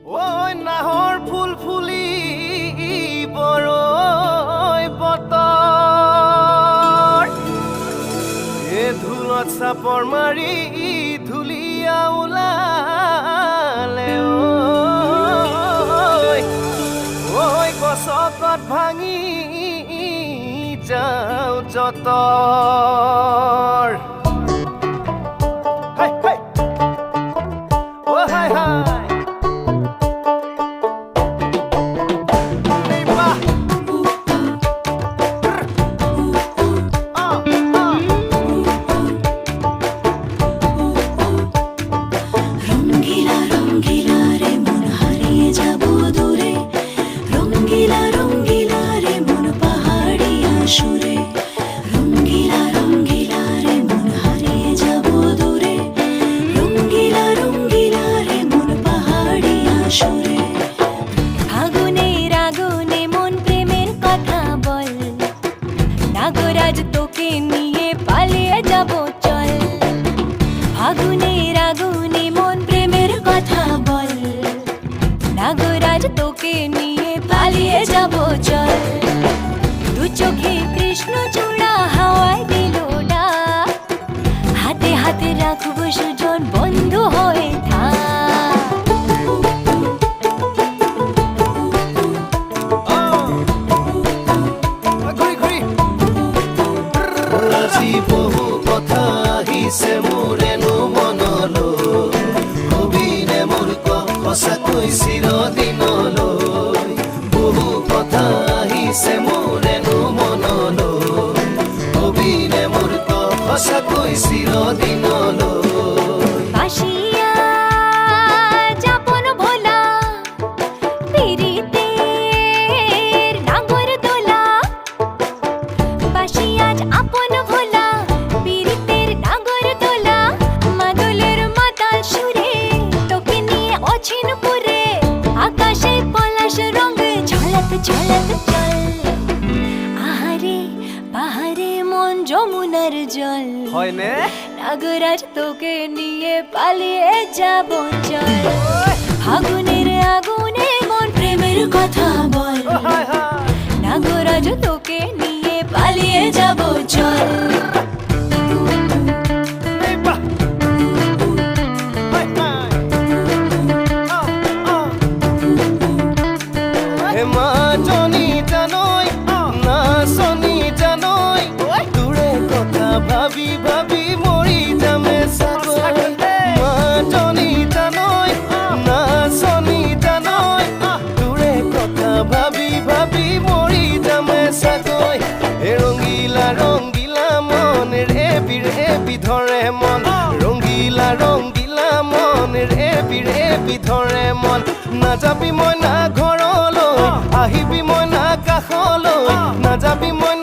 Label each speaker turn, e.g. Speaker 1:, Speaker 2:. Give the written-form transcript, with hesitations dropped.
Speaker 1: ওই নাহৰ ফুল ফুলি বৰৈ বতৰ এ ধুলত চাপৰ মাৰি ধুলিয়া ওলালে ঐ গছকত ভাঙি যাওঁ যতৰ হাই হাই
Speaker 2: নাগরাজ তোকে নিয়ে পালিয়ে যাব চল ফাগুনের আগুনে মন প্রেমের কথা বল নাগরাজ তোকে নিয়ে পালিয়ে যাব চল দু চোখে কৃষ্ণ চূড়া হাওয়ায় দিল ডাক হাতে হাতে রাখবো সুজন বন্ধু হয়ে থাক
Speaker 1: বহু কথা আহিছে মোৰেনো মনলৈ কবিনে মোৰ সঁচাকৈ চিৰদিনলৈ বহু কথা আহিছে মোৰেনো মনলৈ কবিনে মোৰ সঁচাকৈ চিৰদিনলৈ
Speaker 2: ঝলক চল আহারে পাহাড়ে মন যমুনার জল
Speaker 1: হয়নে
Speaker 2: নাগরাজ তোকে নিয়ে পালিয়ে যাব চল ফাগুনের আগুনে মন প্রেমের কথা বল নাগরাজ তোকে নিয়ে পালিয়ে যাব চল
Speaker 1: ভাবি ভাবি মৰি যামে চাগৈ মাজনী জানৈ নাচনী জানৈ তোৰে কথা ভাবি ভাবি মৰি যামে চাগৈ হে ৰঙিলা ৰঙিলা মন ৰেবি ৰেবি ধৰে মন ৰঙিলা ৰঙিলা মন ৰেবি ৰেবি ধৰে মন নাযাবি মই না ঘৰলৈ আহিবি মই না কাষলৈ নাযাবি মই